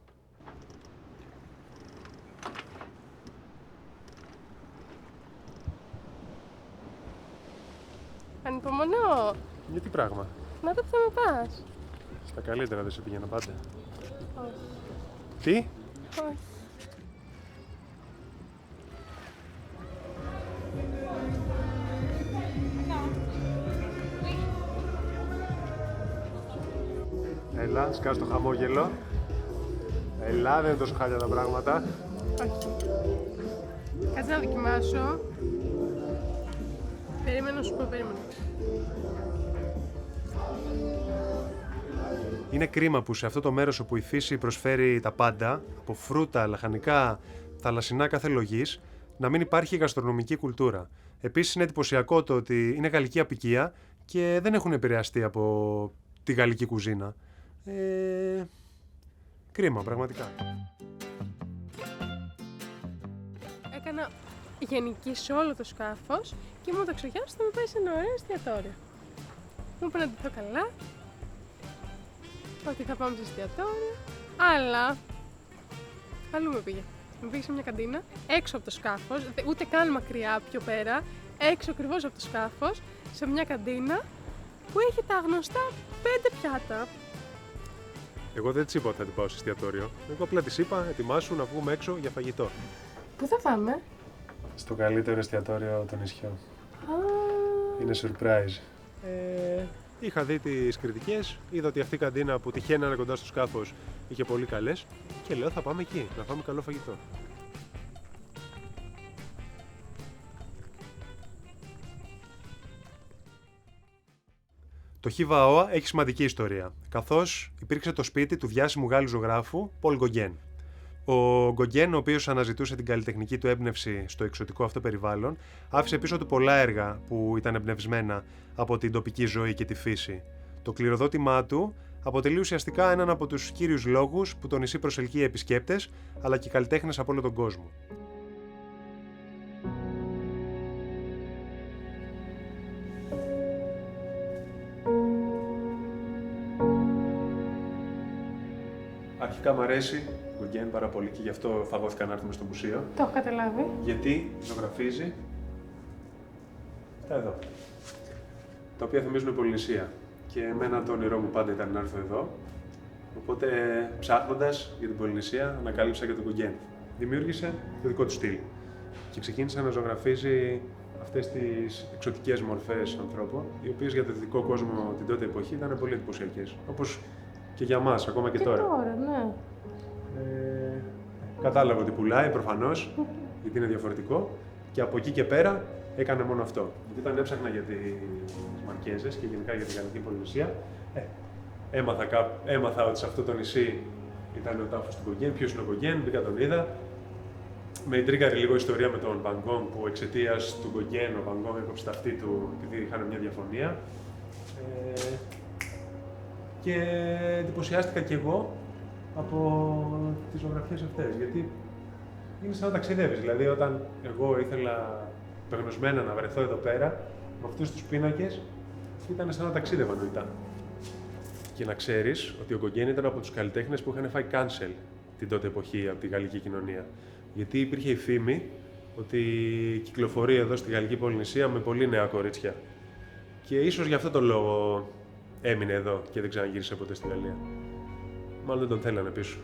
Ανυπομονώ. Για τι πράγμα? Να δω που θα με πας. Στα καλύτερα δεν σε πήγαινα πάντα. Όχι. Τι? Όχι. Έλα, σκάς το χαμόγελο. Έλα, δεν είναι τόσο χάλια τα πράγματα. Όχι. Κάτσε να δοκιμάσω. Περίμενε να σου πω, περίμενε. Είναι κρίμα που σε αυτό το μέρος όπου η φύση προσφέρει τα πάντα, από φρούτα, λαχανικά, θαλασσινά κάθε λογής, να μην υπάρχει γαστρονομική κουλτούρα. Επίσης είναι εντυπωσιακό το ότι είναι γαλλική αποικία και δεν έχουν επηρεαστεί από τη γαλλική κουζίνα. Κρίμα, πραγματικά. Έκανα γενική σε όλο το σκάφος και μου το ξοχιάσει θα με πάει σε ένα ωραίο εστιατόριο. Μου είπε να ντυθώ καλά, ότι θα πάμε σε εστιατόριο, αλλά αλλού με πήγε. Με πήγε σε μια καντίνα, έξω από το σκάφος, ούτε καν μακριά πιο πέρα, έξω ακριβώς από το σκάφος, σε μια καντίνα που έχει τα γνωστά 5 πιάτα. Εγώ δεν της είπα ότι θα την πάω σε εστιατόριο. Εγώ απλά της είπα, ετοιμάσου να βγούμε έξω για φαγητό. Πού θα πάμε? Στο καλύτερο εστιατόριο των νησιών. Είναι surprise. Είχα δει τις κριτικές, είδα ότι αυτή η καντίνα που τυχαίνει να είναι κοντά στο σκάφος είχε πολύ καλές και λέω θα πάμε εκεί, να φάμε καλό φαγητό. Το Χιβαόα έχει σημαντική ιστορία, καθώς υπήρξε το σπίτι του διάσημου Γάλλου ζωγράφου Πολ Γκογκέν. Ο Γκογκέν, ο οποίος αναζητούσε την καλλιτεχνική του έμπνευση στο εξωτικό αυτό περιβάλλον, άφησε πίσω του πολλά έργα που ήταν εμπνευσμένα από την τοπική ζωή και τη φύση. Το κληροδότημά του αποτελεί ουσιαστικά έναν από τους κύριους λόγους που το νησί προσελκύει επισκέπτες, αλλά και καλλιτέχνες από όλο τον κόσμο. Αρχικά μου αρέσει Γκογκέν πάρα πολύ και γι' αυτό φαγώθηκα να έρθουμε στο μουσείο. Το έχω καταλάβει. Γιατί ζωγραφίζει τα εδώ, τα οποία θυμίζουν Πολυνησία. Και εμένα το όνειρό μου πάντα ήταν να έρθω εδώ. Οπότε ψάχνοντας για την Πολυνησία ανακάλυψα και τον Γκογκέν. Δημιούργησε το δικό του στυλ και ξεκίνησε να ζωγραφίζει αυτές τις εξωτικές μορφές ανθρώπων, οι οποίες για το δυτικό κόσμο την τότε εποχή ήταν πολύ εντυπωσιακές. Όπως και για μας, ακόμα και τώρα. Τώρα, ναι. Κατάλαβα ότι πουλάει προφανώς, γιατί είναι διαφορετικό Και από εκεί και πέρα έκανε μόνο αυτό. Γιατί όταν έψαχνα για τις Μαρκέζες και γενικά για την Γαλλική Πολυνησία, έμαθα ότι σε αυτό το νησί ήταν ο τάφος του Γκογκέν. Ποιος είναι ο Γκογκέν, μπήκα τον είδα. Με ιντρίγαρε λίγο η ιστορία με τον Van Gogh που εξαιτίας του Γκογκέν ο Van Gogh έκοψε τα αυτή του επειδή είχαν μια διαφωνία. Και εντυπωσιάστηκα κι εγώ από τις ζωγραφιές αυτές, γιατί είναι σαν να ταξιδεύεις. Δηλαδή, όταν εγώ ήθελα πεγνωσμένα να βρεθώ εδώ πέρα, με αυτούς τους πίνακες, ήταν σαν να ταξίδευα νοητά. Και να ξέρεις ότι ο Γκογκέν ήταν από τους καλλιτέχνες που είχαν φάει cancel την τότε εποχή από τη γαλλική κοινωνία. Γιατί υπήρχε η φήμη ότι κυκλοφορεί εδώ στη Γαλλική Πολυνησία με πολύ νέα κορίτσια. Και ίσως γι' αυτό το λόγο έμεινε εδώ και δεν ξαναγύρισε ποτέ στη Γαλλία. Μάλλον δεν τον θέλανε πίσω.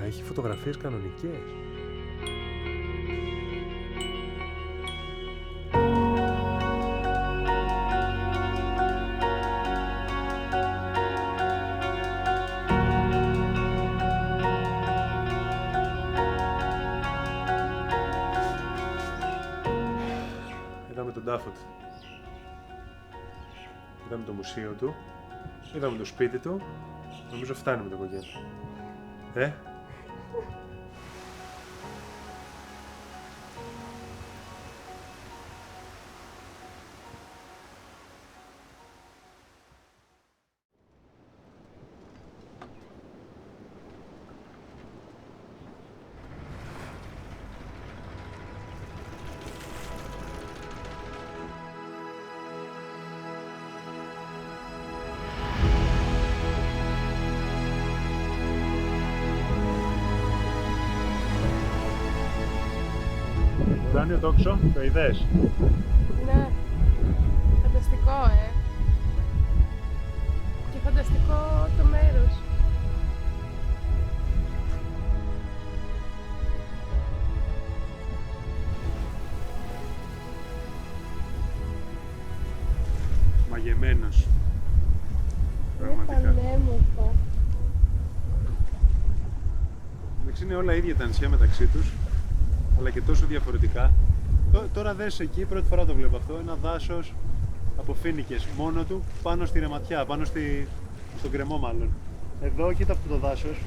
Έχει φωτογραφίες κανονικές. Είδαμε τον τάφο του. Είδαμε το μουσείο του. Είδαμε το σπίτι του. Νομίζω φτάνει με το Γκογκέν. Ουράνιο τόξο, το είδες? Ναι, φανταστικό, και φανταστικό το μέρος. Μαγεμένος. Πραγματικά. Εντάξει, είναι όλα ίδια τα νησιά μεταξύ τους, αλλά και τόσο διαφορετικά. Τώρα δες εκεί, πρώτη φορά το βλέπω αυτό, ένα δάσος από φοίνικες, μόνο του, πάνω στη ρεματιά, πάνω στον κρεμό μάλλον. Εδώ, κοίτα αυτό το δάσος.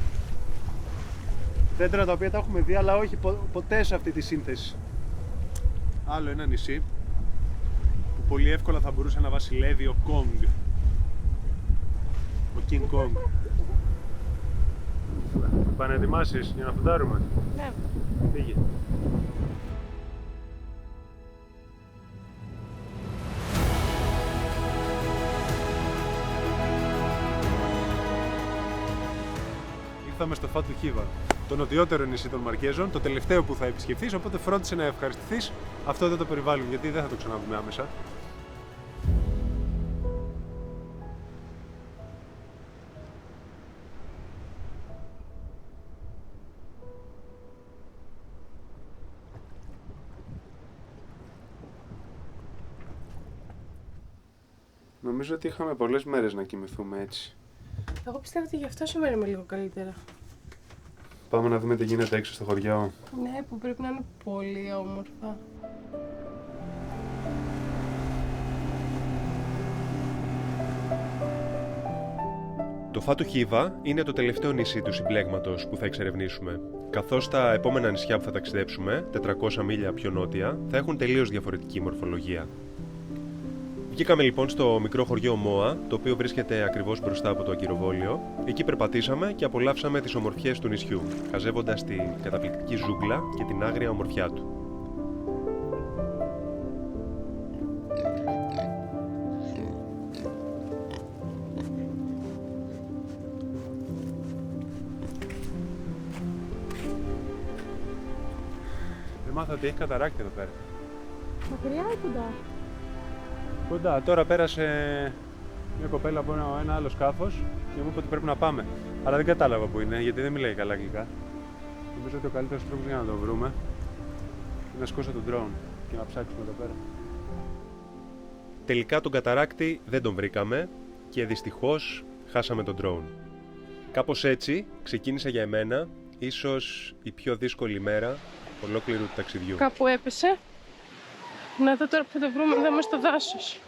Δέντρα τα οποία τα έχουμε δει, αλλά όχι ποτέ σε αυτή τη σύνθεση. Άλλο ένα νησί, που πολύ εύκολα θα μπορούσε να βασιλεύει ο Κόγκ. Ο King Kong. Πάνε να ετοιμάσεις για να φουντάρουμε? Ναι. Πήγε. Ήρθαμε στο Φάτου Χίβα, το νοτιότερο νησί των Μαρκέζων, το τελευταίο που θα επισκεφθείς, οπότε φρόντισε να ευχαριστηθείς αυτό εδώ το περιβάλλον, γιατί δεν θα το ξαναδούμε άμεσα. Νομίζω ότι είχαμε πολλές μέρες να κοιμηθούμε έτσι. Εγώ πιστεύω ότι γι' αυτό σήμερα είμαι λίγο καλύτερα. Πάμε να δούμε τι γίνεται έξω στο χωριό. Ναι, που πρέπει να είναι πολύ όμορφα. Το Φάτου Χίβα είναι το τελευταίο νησί του συμπλέγματος που θα εξερευνήσουμε. Καθώς τα επόμενα νησιά που θα ταξιδέψουμε, 400 μίλια πιο νότια, θα έχουν τελείως διαφορετική μορφολογία. Βγήκαμε λοιπόν στο μικρό χωριό Μόα, το οποίο βρίσκεται ακριβώς μπροστά από το ακυροβόλιο. Εκεί περπατήσαμε και απολαύσαμε τις ομορφιές του νησιού, χαζεύοντας την καταπληκτική ζούγκλα και την άγρια ομορφιά του. έμαθα ότι έχει καταράκτη εδώ πέρα. Μακριά ή κοντά? Κοντά. Τώρα πέρασε μια κοπέλα από ένα άλλο σκάφος και μου είπε ότι πρέπει να πάμε. Αλλά δεν κατάλαβα που είναι, γιατί δεν μιλάει καλά αγγλικά. Νομίζω ότι ο καλύτερος τρόπος για να το βρούμε είναι να σκόσω τον drone και να ψάξουμε εδώ πέρα. Τελικά τον καταράκτη δεν τον βρήκαμε και δυστυχώς χάσαμε τον drone. Κάπως έτσι ξεκίνησε για εμένα ίσως η πιο δύσκολη μέρα ολόκληρου του ταξιδιού. Κάπου έπεσε. Να δω τώρα που θα το βρούμε εδώ μέσα στο δάσος.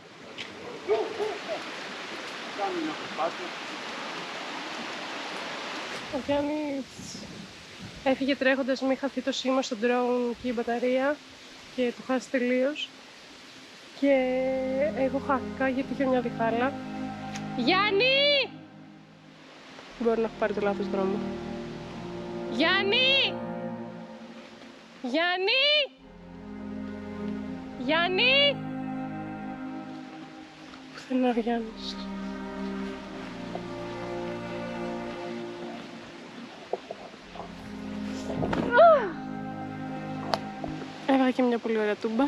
Ο Γιάννης έφυγε τρέχοντας, μην χαθεί το σήμα στο drone και η μπαταρία και το χάσει τελείως. Και εγώ χάθηκα γιατί είχε μια διχάλα. Γιάννη! Μπορεί να έχω πάρει το λάθος δρόμο. Γιάννη! Γιάννη! Γιάννη! Πουθενά ο Γιάννης. Έβαλα και μια πολύ ωραία τούμπα.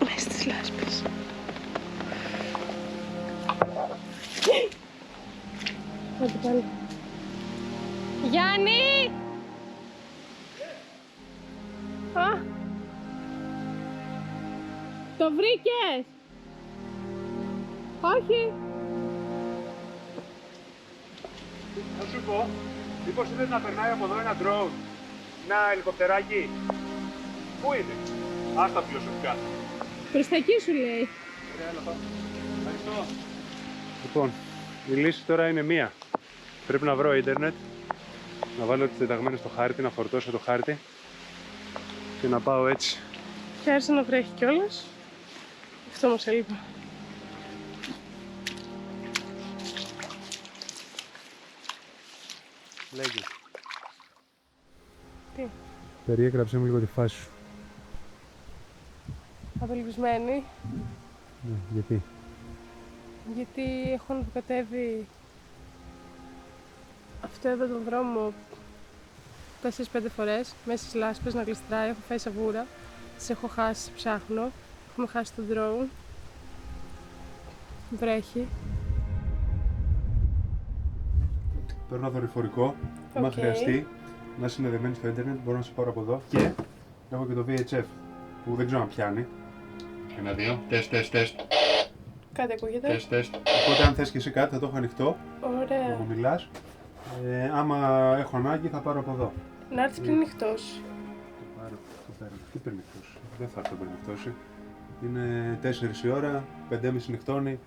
Μέσα στις λάσπες. Άντε πάλι. Γιάννη! Α! Το βρήκες! Όχι! Θα σου πω, μήπως είδες να περνάει από εδώ ένα drone, ένα ελικοπτεράκι. Πού είναι? Άστα φιλοσοφικά. Προς τα εκεί σου λέει. Ευχαριστώ. Λοιπόν, η λύση τώρα είναι μία. Πρέπει να βρω ίντερνετ, να βάλω τις τεταγμένες στο χάρτη, να φορτώσω το χάρτη και να πάω έτσι. Και άρχισε να βρέχει κιόλας. Αυτό μας έλειπε. Λέγει. Τι? Περιέγραψε μου λίγο τη φάση σου. Απελπισμένη. Ναι, γιατί? Γιατί έχω αναποκατέβει αυτό εδώ τον δρόμο 4-5 φορές μέσα στις λάσπες να γλιστράει, έχω φάει σαβούρα, τις έχω χάσει, ψάχνω, έχουμε χάσει τον drone, βρέχει. Παίρνω δορυφορικό, άμα χρειαστεί να είσαι συνδεδεμένη στο ίντερνετ, μπορώ να σε πάρω από εδώ και έχω και το VHF που δεν ξέρω αν πιάνει. Ένα-δύο, τεστ. Κάτι ακούγεται. Τεστ. Οπότε αν θες και εσύ κάτι θα το έχω ανοιχτό. Ωραία. Να μου μιλάς. Άμα έχω ανάγκη θα πάρω από εδώ. Να έρθεις πριν νυχτώσει. Το παίρνω. Τι πριν νυχτώσει? Δεν θα έρθω πριν νυχτώσει. Είναι 4 η ώρα, 5.30 νυχτώνει.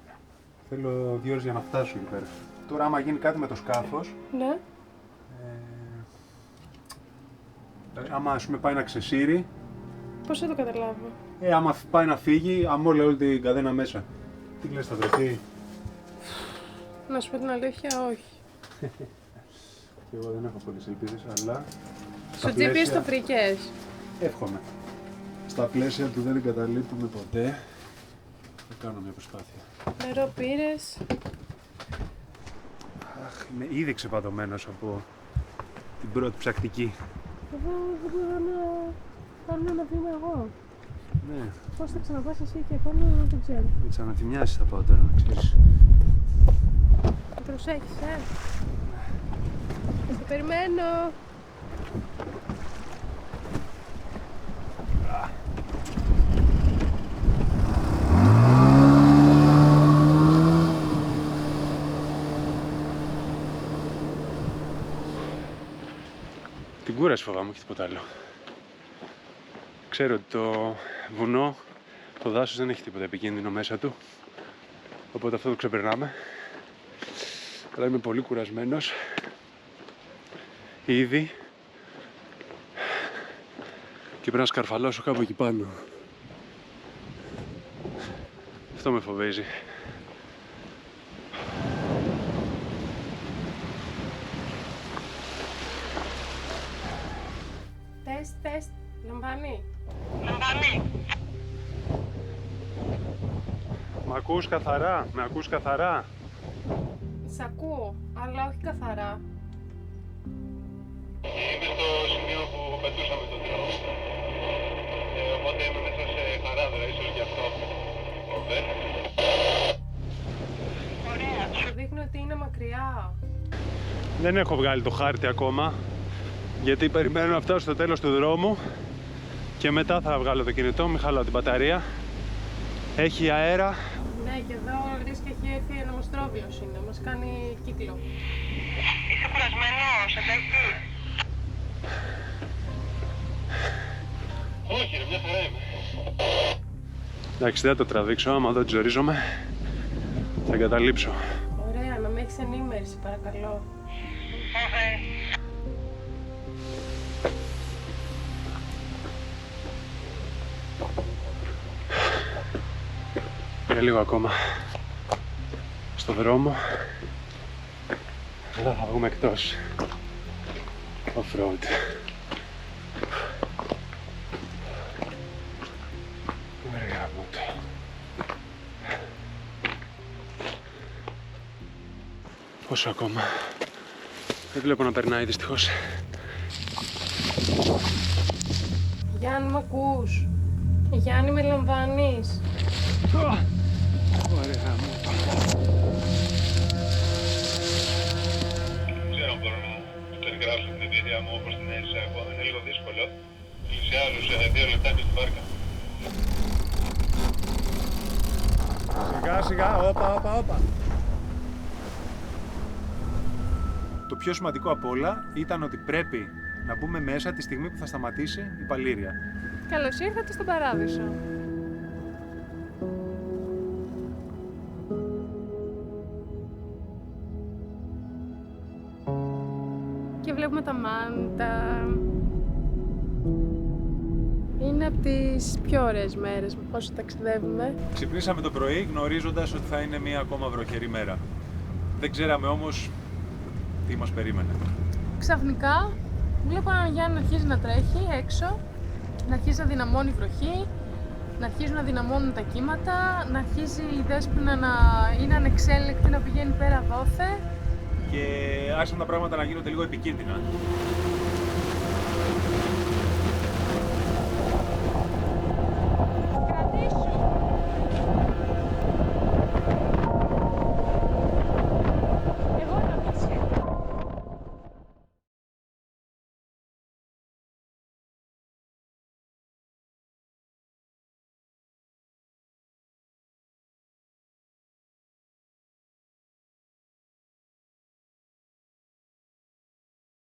Θέλω 2 ώρες για να φτάσω εκεί πέρα. Τώρα άμα γίνει κάτι με το σκάφος, Ναι. άμα ας πούμε πάει να ξεσύρει, Πώς θα το καταλάβω? άμα πάει να φύγει, αμόλε όλη την καδένα μέσα. Τι λες, θα βρεθεί? Να σου πω την αλήθεια, όχι. Και εγώ δεν έχω πολλές ελπίδες, αλλά... Στο GPS το βρήκες? Εύχομαι. Στα πλαίσια του δεν εγκαταλείπουμε ποτέ. Θα κάνω μια προσπάθεια. Νερό πήρες? Αχ, είμαι ήδη ξεπατωμένος από την πρώτη ψακτική. Εγώ δεν μπορώ να κάνω ένα βήμα εγώ. Ναι, Πώς θα ξαναπάς εσύ και πάνω, δεν ξέρω. με τις αναθυμιάσεις θα πάω τώρα, να ξέρεις. Το προσέχεις, Θα περιμένω. Την κούραση φοβάμαι και τίποτα άλλο. Ξέρω ότι το βουνό, το δάσος δεν έχει τίποτα επικίνδυνο μέσα του, οπότε αυτό το ξεπερνάμε. Αλλά είμαι πολύ κουρασμένος ήδη και πρέπει να σκαρφαλώσω κάπου εκεί πάνω. Αυτό με φοβίζει. Τεστ, λαμβάνει. Μ' ακούς καθαρά, με ακούς καθαρά? Σ' ακούω, αλλά όχι καθαρά. Είμαι στο σημείο που πετούσαμε τον δρόμο. Οπότε είμαι μέσα σε χαράδρα, ίσως γι' αυτό. Over. Ωραία. Σου δείχνει ότι είναι μακριά. Δεν έχω βγάλει το χάρτη ακόμα, γιατί περιμένω να φτάσω στο τέλος του δρόμου και μετά θα βγάλω το κινητό, μην χαλάω την μπαταρία. Έχει αέρα. Ναι, και εδώ λες και έχει έρθει ένα μοστρόβιος είναι, μας κάνει κύκλο. Είσαι κουρασμένος, εντάξει. Όχι, ρε, μια χαρά είμαι. Εντάξει, δεν θα το τραβήξω, άμα δεν τζορίζομαι θα εγκαταλείψω. Ωραία, να με έχεις ενήμερση, παρακαλώ. Ωραία. Για λίγο ακόμα στο δρόμο. Μετά θα βγούμε εκτός off-road. Ωραία, μούτο. Πόσο ακόμα? Δεν βλέπω να περνάει δυστυχώς. Γιάννη, μ' ακούς? Γιάννη, με λαμβάνεις? Ωραία, μούτο. Δεν ξέρω αν μπορώ να περιγράψω την εμπειρία μου όπως την έζησα εγώ. Είναι λίγο δύσκολο. Πλησιάζω σε 2 λεπτά και στην βάρκα. Σιγά σιγά, όπα. Το πιο σημαντικό απ' όλα ήταν ότι πρέπει να μπούμε μέσα τη στιγμή που θα σταματήσει η παλήρια. Καλώς ήρθατε στον Παράδεισο. Και βλέπουμε τα μάντα. Είναι από τις πιο ωραίες μέρες όσο ταξιδεύουμε. Ξυπνήσαμε το πρωί γνωρίζοντας ότι θα είναι μία ακόμα βροχερή μέρα. Δεν ξέραμε όμως τι μας περίμενε. Ξαφνικά βλέπω έναν Γιάννη να αρχίζει να τρέχει έξω, να αρχίζει να δυναμώνει η βροχή, να αρχίζουν να δυναμώνουν τα κύματα, να αρχίζει η Δέσποινα να είναι ανεξέλεκτη, να πηγαίνει πέρα δόθε. Και άρχισαν τα πράγματα να γίνονται λίγο επικίνδυνα.